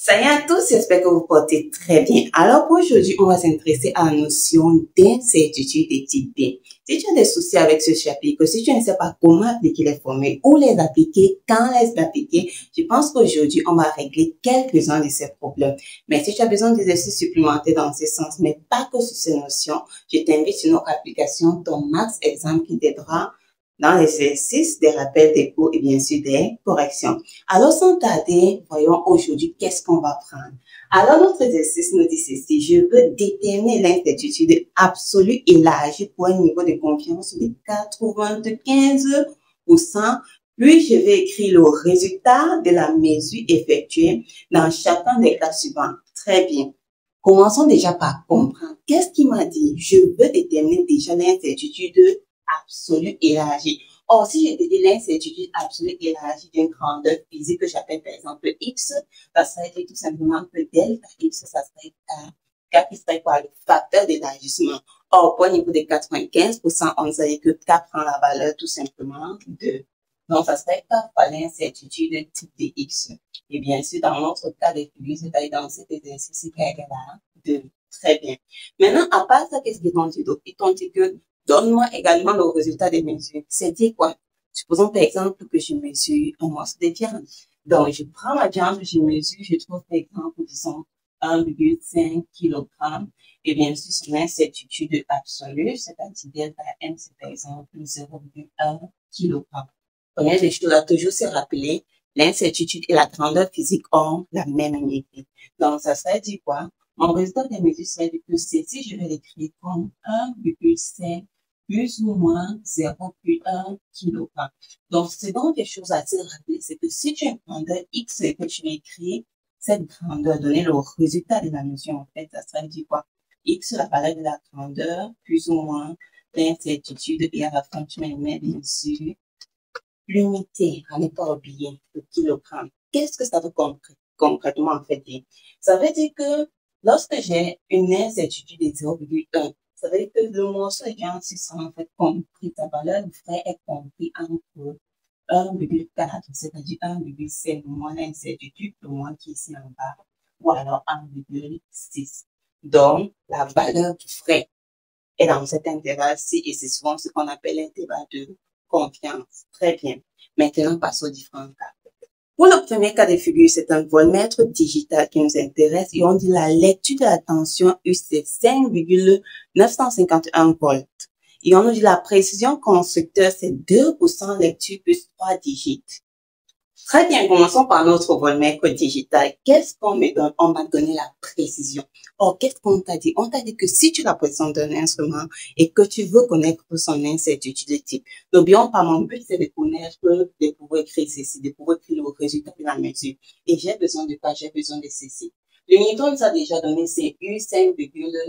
Salut à tous, j'espère que vous portez très bien. Alors pour aujourd'hui, on va s'intéresser à la notion d'incertitude de type B. Si tu as des soucis avec ce chapitre, si tu ne sais pas comment appliquer les formules ou les appliquer, quand les appliquer, je pense qu'aujourd'hui, on va régler quelques-uns de ces problèmes. Mais si tu as besoin d'exercices supplémentaires dans ce sens, mais pas que sur ces notions, je t'invite sur notre application Ton Max Exam qui t'aidera dans l'exercice des rappels des cours et bien sûr des corrections. Alors, sans tarder, voyons aujourd'hui qu'est-ce qu'on va prendre. Alors, notre exercice nous dit ceci. Je veux déterminer l'incertitude absolue élargie pour un niveau de confiance de 95%. Puis, je vais écrire le résultat de la mesure effectuée dans chacun des cas suivants. Très bien. Commençons déjà par comprendre. Qu'est-ce qu'il m'a dit? Je veux déterminer déjà l'incertitude absolue élargie. Or, si je te dis l'incertitude absolue élargie d'une grandeur physique que j'appelle par exemple X, ça serait tout simplement que delta X, ça serait K qui serait quoi? Le facteur d'élargissement. Or, pour un niveau de 95%, on nous a dit que K prend la valeur tout simplement de 2. Donc, ça serait K fois l'incertitude type de X. Et bien sûr, dans notre cas de figure, c'est-à-dire dans cet exercice, K égale à 2. Très bien. Maintenant, à part ça, qu'est-ce qu'ils t'ont dit d'autre? Ils t'ont dit que donne-moi également le résultat des mesures. C'est dire quoi? Supposons par exemple que je mesure un morceau de viande. Donc, je prends la viande, je mesure, je trouve par exemple, disons, 1,5 kg. Et bien sûr, son incertitude absolue, c'est-à-dire delta M, c'est par exemple 0,1 kg. Première des choses à toujours se rappeler, l'incertitude et la grandeur physique ont la même unité. Donc, ça serait dire quoi? Mon résultat des mesures serait que ceci, je vais l'écrire comme 1,5 plus ou moins 0,1 kg. Donc, c'est donc des choses à se rappeler, c'est que si tu as une grandeur X et que tu écris cette grandeur, donner le résultat de la mesure, en fait, ça serait dire quoi? X, la valeur de la grandeur, plus ou moins l'incertitude, et à la fin, tu mets bien sûr l'unité, à ne pas oublier le kilogramme. Qu'est-ce que ça veut concrètement en fait dire? Ça veut dire que lorsque j'ai une incertitude de 0,1, ça veut dire que le morceau de viande sera en fait compris, sa valeur vraie est compris entre 1,4, c'est-à-dire 1,5 moins l'incertitude, le moins qui est ici en bas, ou alors 1,6. Donc, la valeur vraie est dans cet intervalle-ci et c'est souvent ce qu'on appelle l'intervalle de confiance. Très bien. Maintenant, passons aux différents cas. Pour le premier cas de figure, c'est un voltmètre digital qui nous intéresse et on dit la lecture de la tension U, c'est 5,951 volts. Et on nous dit la précision constructeur, c'est 2% lecture plus 3 digits. Très bien, commençons par notre voltmètre digital. Qu'est-ce qu'on me donne? On m'a donné la précision. Or, qu'est-ce qu'on t'a dit? On t'a dit que si tu as la précision d'un instrument et que tu veux connaître son incertitude de type, n'oublions pas, mon but, c'est de connaître, de pouvoir écrire ceci, de pouvoir écrire le résultat de la mesure. Et j'ai besoin de quoi? J'ai besoin de ceci. Le Newton nous a déjà donné, c'est U5,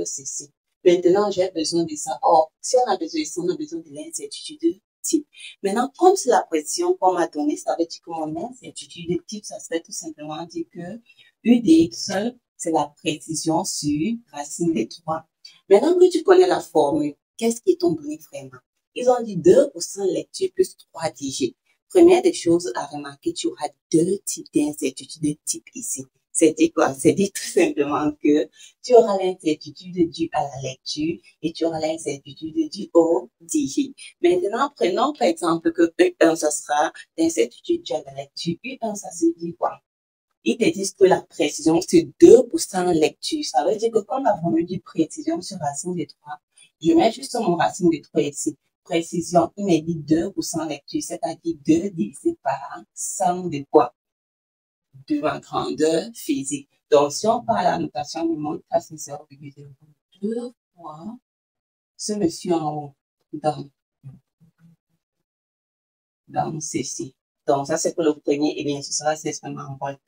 ceci. Maintenant, j'ai besoin de ça. Or, si on a besoin de ça, on a besoin de l'incertitude type. Maintenant, comme c'est la précision qu'on m'a donnée, ça veut dire que mon incertitude de type, ça serait tout simplement dire que U de X, c'est la précision sur racine de 3. Maintenant que tu connais la formule, qu'est-ce qu'ils t'ont donné vraiment? Ils ont dit 2% lecture plus 3 digits. Première des choses à remarquer, tu auras deux types d'incertitude de type ici. C'est dit quoi? C'est dit tout simplement que tu auras l'incertitude due à la lecture et tu auras l'incertitude due au digit. Maintenant, prenons par exemple que E1, ça sera l'incertitude due à la lecture. U1, ça se dit quoi? Ils te disent que la précision, c'est 2% lecture. Ça veut dire que comme la formule dit précision sur racine de 3, je mets juste mon racine de 3 ici. Précision, il me dit 2% lecture, c'est-à-dire 2 divisé par 100 de quoi? De ma grandeur physique. Donc, si on parle à la notation numérique, c'est 0,02 fois ce monsieur en haut dans ceci. Donc, ça, c'est pour le premier, et bien, ce sera seulement en volts.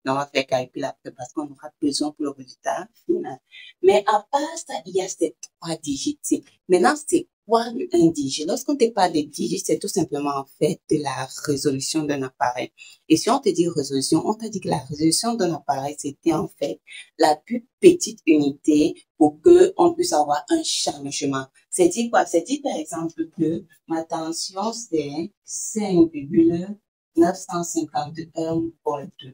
Donc, on va faire calcul après parce qu'on aura besoin pour le résultat final. Mais à part ça, il y a ces 3 digits. Maintenant, c'est quoi un digit? Lorsqu'on te parle de digits, c'est tout simplement en fait de la résolution d'un appareil. Et si on te dit résolution, on t'a dit que la résolution d'un appareil, c'était en fait la plus petite unité pour que on puisse avoir un changement. C'est dit quoi? C'est dit par exemple que ma tension, c'est 5,951 volts.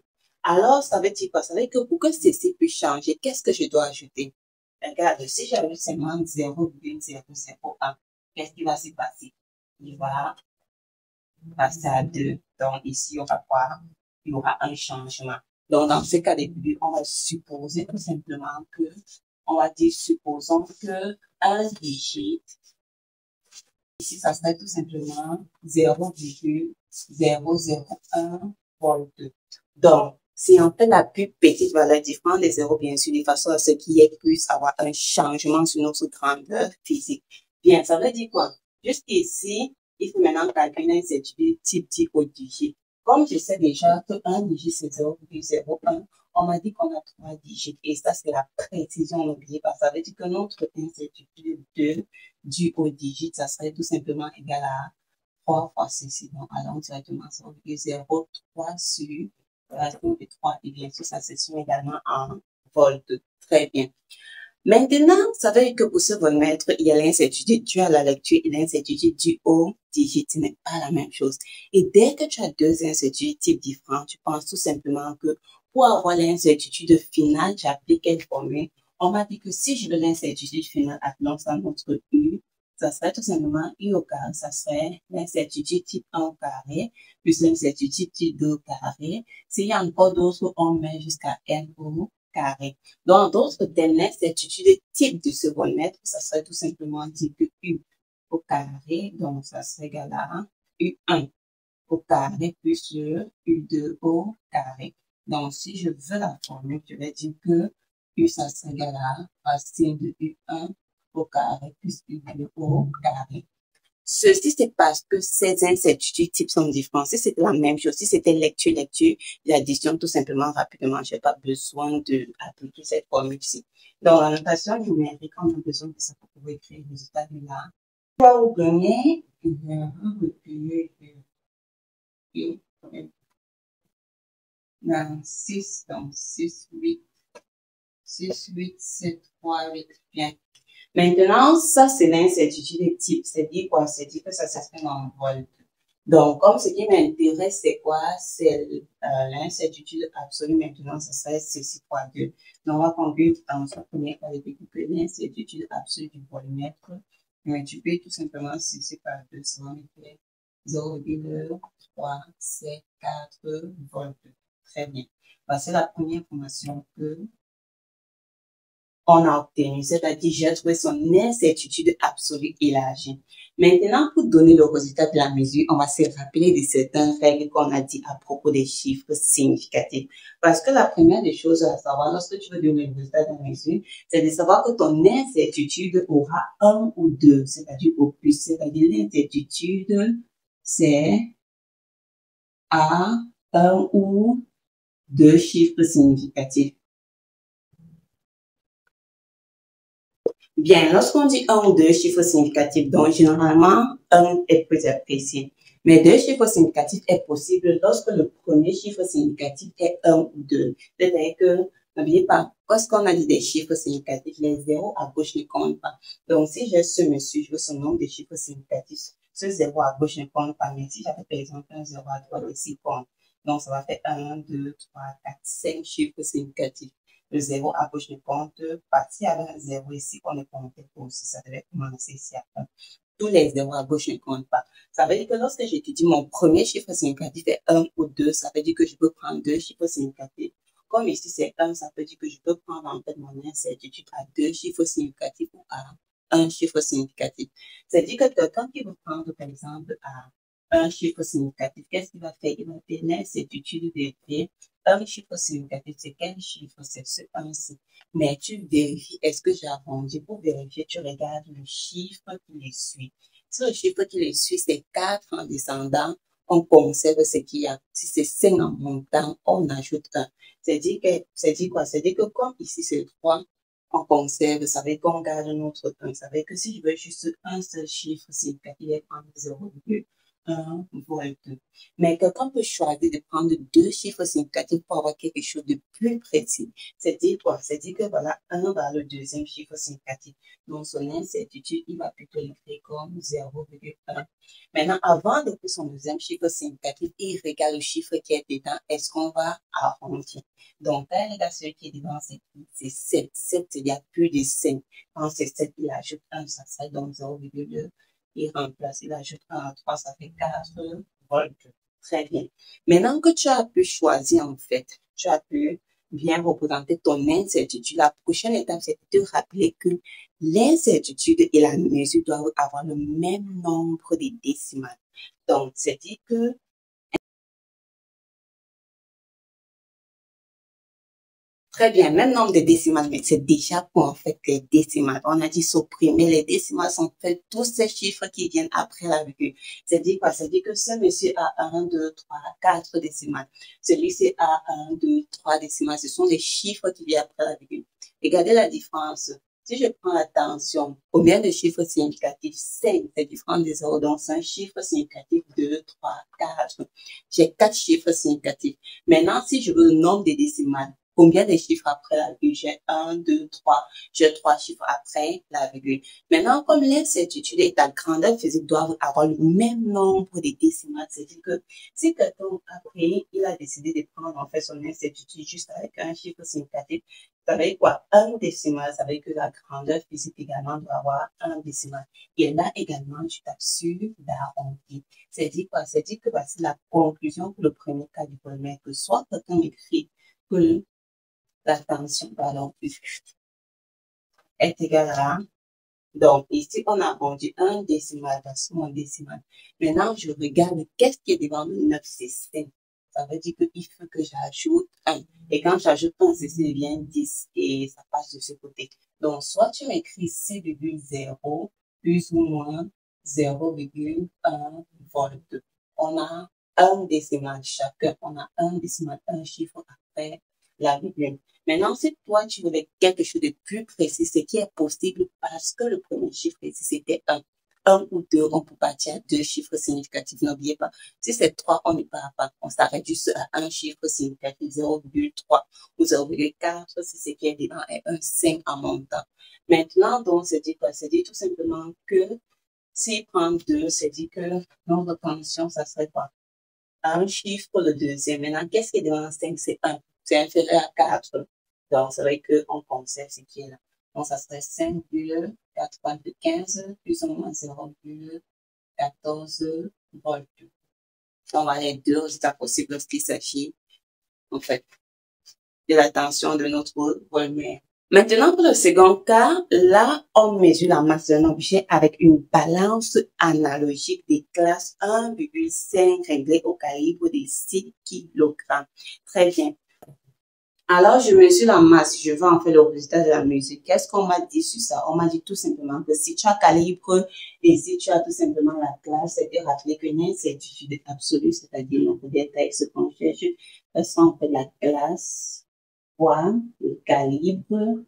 Alors, ça veut dire quoi? Ça veut dire que pour que ceci puisse changer, qu'est-ce que je dois ajouter? Regarde, si j'ajoute seulement 0,001, qu'est-ce qui va se passer? Il va passer à 2. Donc, ici, il y aura quoi? Il y aura un changement. Donc, dans ce cas de figure, on va supposer tout simplement que, on va dire, supposons que un digit, ici, ça serait tout simplement 0,001 volt. Donc, si on fait la plus petite valeur différente des zéros, bien sûr, de façon à ce qu'il y ait puisse avoir un changement sur notre grandeur physique. Bien, ça veut dire quoi? Jusqu'ici, il faut maintenant calculer un certificat type au digit. Comme je sais déjà que un digit c'est 0,01, on m'a dit qu'on a 3 digits. Et ça, c'est la précision, n'oubliez pas. Ça veut dire que notre incertitude 2 dû au digit, ça serait tout simplement égal à 3 fois ceci. Donc, allons directement sur 0,03 sur la somme de 3. Et bien sûr, ça s'exprime également en volts. Très bien. Maintenant, ça veut dire que pour ce voltmètre, il y a l'incertitude due à la lecture et l'incertitude due au digit. Ce n'est pas la même chose. Et dès que tu as deux incertitudes types différents, tu penses tout simplement que pour avoir l'incertitude finale, j'applique quelle formule? On m'a dit que si je veux l'incertitude finale, appelons ça notre U, ça serait tout simplement U au carré, ça serait l'incertitude type 1 au carré, plus l'incertitude type 2 au carré. S'il y a encore d'autres, on met jusqu'à N au carré. Donc, en d'autres termes, l'incertitude type de ce voltmètre, ça serait tout simplement dit que U au carré, donc ça serait égal à U1 au carré plus U2 au carré. Donc, si je veux la formule, je vais dire que U, ça serait égal à racine de U1 au carré plus U2 au carré. Ceci, c'est parce que ces incertitudes types sont différents. Si c'était la même chose, si c'était lecture, l'addition tout simplement rapidement, j'ai pas besoin de appliquer cette formule-ci. Dans la notation numérique, on a besoin de ça pour pouvoir écrire le résultat de là. On va gagner, dans 6, donc 6, 8, 7, 3, 8, bien. Maintenant, ça, c'est l'incertitude type. C'est dit quoi? C'est dit que ça s'exprime en volt. Donc, comme ce qui m'intéresse, c'est quoi? C'est l'incertitude absolue. Maintenant, ça serait ceci fois 2. Donc, on va conclure dans ce premier cas de que l'incertitude absolue du voltmètre multiplié tout simplement ceci par 2, ça va me faire 0,374 volts. Très bien. Voici la première information que on a obtenu, c'est-à-dire j'ai trouvé son incertitude absolue élargie. Maintenant, pour donner le résultat de la mesure, on va se rappeler de certaines règles qu'on a dit à propos des chiffres significatifs. Parce que la première des choses à savoir, lorsque tu veux donner le résultat de la mesure, c'est de savoir que ton incertitude aura un ou deux, c'est-à-dire au plus, c'est-à-dire l'incertitude, c'est à un ou deux chiffres significatifs. Bien, lorsqu'on dit un ou deux chiffres significatifs, donc généralement, un est plus apprécié. Mais deux chiffres significatifs est possible lorsque le premier chiffre significatif est un ou deux. C'est-à-dire que, n'oubliez pas, lorsqu'on a dit des chiffres significatifs, les zéros à gauche ne comptent pas. Donc, si j'ai ce monsieur, je veux son nombre de chiffres significatifs. Ce zéro à gauche ne compte pas, mais si j'avais par exemple un zéro à droite aussi compte. Donc, ça va faire 1, 2, 3, 4, 5 chiffres significatifs. Le zéro à gauche ne compte pas. S'il y avait un zéro ici, on ne comptait pas aussi. Ça devait commencer ici à 1. Tous les zéros à gauche ne comptent pas. Ça veut dire que lorsque j'étudie mon premier chiffre significatif est 1 ou 2, ça veut dire que je peux prendre deux chiffres significatifs. Comme ici c'est 1, ça veut dire que je peux prendre en fait mon incertitude à deux chiffres significatifs ou à un chiffre significatif. C'est-à-dire que quelqu'un qui veut prendre par exemple à un chiffre significatif, qu'est-ce qu'il va faire? Il va faire l'incertitude de faire un chiffre significatif. C'est quel chiffre? C'est ce 1-ci. Mais tu vérifies, est-ce que j'ai arrondi? Pour vérifier, tu regardes le chiffre qui les suit. Si le chiffre qui les suit, c'est 4 en descendant, on conserve ce qu'il y a. Si c'est 5 en montant, on ajoute 1. C'est-à-dire quoi? C'est-à-dire que comme ici c'est 3, on conserve, ça veut dire qu'on garde notre 1. Ça veut dire que si je veux juste un seul chiffre significatif, il est prendre 0,1. 1 volt. Mais quelqu'un peut choisir de prendre deux chiffres significatifs pour avoir quelque chose de plus précis. C'est-à-dire quoi? C'est-à-dire que voilà, 1 va le deuxième chiffre significatif. Donc, son incertitude, il va plutôt l'écrire comme 0,1. Maintenant, avant d'écrire son deuxième chiffre significatif, il regarde le chiffre qui est dedans. Est-ce qu'on va arrondir? Donc, là, il regarde celui qui est devant, c'est 7. 7, il y a plus de 5. Quand c'est 7, il ajoute 1, ça serait donc 0,2. Il remplace, il ajoute 1 à 3, ça fait 4 volts. Très bien. Maintenant que tu as pu choisir, en fait, tu as pu bien représenter ton incertitude, la prochaine étape, c'est de te rappeler que l'incertitude et la mesure doivent avoir le même nombre de décimales. Donc, c'est-à-dire que très bien, même nombre de décimales, mais c'est déjà pour en fait les décimales. On a dit supprimer les décimales, sont fait tous ces chiffres qui viennent après la virgule. C'est-à-dire quoi? C'est-à-dire que ce monsieur a 1, 2, 3, 4 décimales. Celui-ci a 1, 2, 3 décimales. Ce sont les chiffres qui viennent après la virgule. Regardez la différence. Si je prends attention, combien de chiffres significatifs? 5, c'est différent des zéros. Donc, c'est un chiffre significatif, 2, 3, 4. J'ai 4 chiffres significatifs. Maintenant, si je veux le nombre de décimales, combien de chiffres après la virgule? J'ai 1, 2, 3. J'ai 3 chiffres après la virgule. Maintenant, comme l'incertitude et ta grandeur physique doivent avoir le même nombre de décimales, c'est-à-dire que si quelqu'un après, il a décidé de prendre en fait son incertitude juste avec un chiffre significatif, ça veut dire quoi? Un décimal, ça veut dire que la grandeur physique également doit avoir un décimal. Et là également, tu t'assures d'arrondir. C'est-à-dire quoi? C'est-à-dire que voici la conclusion pour le premier cas du polymère, que soit quelqu'un écrit que la tension, pardon, est égale à, donc ici, on a arrondi un décimal vers son décimal. Maintenant, je regarde qu'est-ce qui est devant le 9, c'est 5. Ça veut dire qu'il faut que j'ajoute 1. Et quand j'ajoute 1, c'est devient 10 et ça passe de ce côté. Donc, soit tu m'écris 6,0 plus ou moins 0,1 volt. On a un décimal chacun. On a un décimal, un chiffre après la virgule. Maintenant, si toi, tu voulais quelque chose de plus précis, ce qui est possible parce que le premier chiffre ici, c'était 1. 1 ou 2, on peut partir à 2 chiffres significatifs. N'oubliez pas, si c'est 3, on ne part pas. On s'arrête juste à un chiffre significatif, 0,3 ou 0,4, si ce qui est dedans est un 5 en montant. Maintenant, donc, c'est dit quoi? C'est dit tout simplement que s'il prend 2, c'est dit que notre condition, ça serait quoi? Un chiffre, le deuxième. Maintenant, qu'est-ce qui est devant 5? C'est 1. C'est inférieur à 4. Donc, c'est vrai qu'on conserve ce qui est là. Donc, ça serait 5,95 plus ou moins 0,14 volts. On va les deux résultats possibles lorsqu'il s'agit, en fait, de la tension de notre polymère. Maintenant, pour le second cas, là, on mesure la masse d'un objet avec une balance analogique des classes 1,5 réglée au calibre de 6 kg. Très bien. Alors, je mesure la masse. Je veux en fait le résultat de la mesure. Qu'est-ce qu'on m'a dit sur ça? On m'a dit tout simplement que si tu as calibre et si tu as tout simplement la classe, c'est de rappeler que l'incertitude absolue, c'est-à-dire notre détail, ce qu'on cherche, ça sera en fait la classe fois le calibre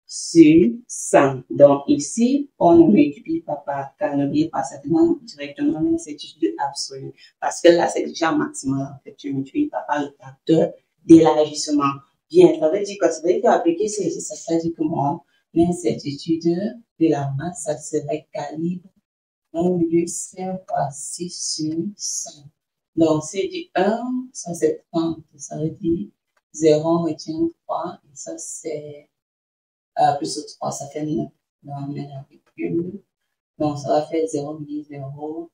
sur 100. Donc ici, on ne multiplie pas par 4, n'oubliez pas, ça demande directement l'incertitude absolue. Parce que là, c'est déjà maximal. En fait, tu ne multiplies pas par le facteur d'élargissement. Bien, ça veut dire quoi? Ça veut dire qu'appliquer ceci, ça veut dire que moi, l'incertitude de la masse, ça serait calibre 1,5 par 6 sur 100. Donc, c'est du 1, ça c'est 30. Ça veut dire 0, on retient 3, et ça c'est plus 3, ça fait 9. Donc, on met la virgule. Donc, ça va faire 0,09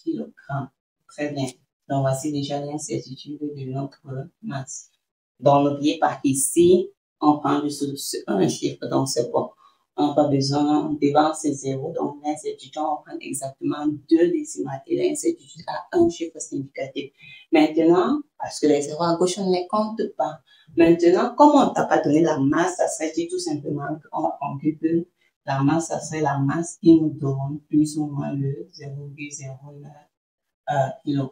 kg. Très bien. Donc, voici déjà l'incertitude de notre masse. Donc, n'oubliez pas ici, on prend juste un chiffre, donc c'est bon. On n'a pas besoin, devant ces zéros, donc l'incertitude, on prend exactement 2 décimales et l'incertitude a un chiffre significatif. Maintenant, parce que les zéros à gauche, on ne les compte pas. Maintenant, comme on ne t'a pas donné la masse, ça serait dit tout simplement qu'on compute la masse, ça serait la masse qui nous donne plus ou moins le 0,09 kg.